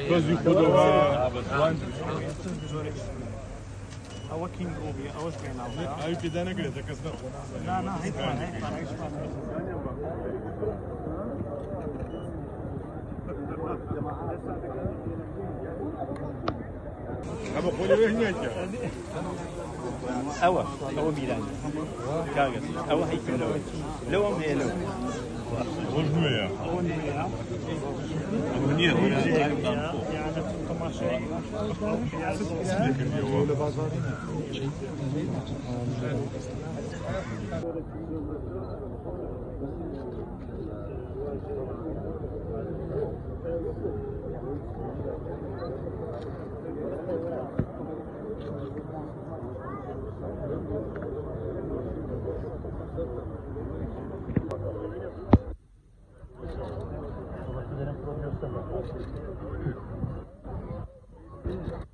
Così budova هو كينج روبي هو سبينا هاي بدانا كده كسر لا لا هيك أبغى قولي هناك أوا أوا ميلان كارجس أوا هيك لو أم هي لو والنوية Thank you.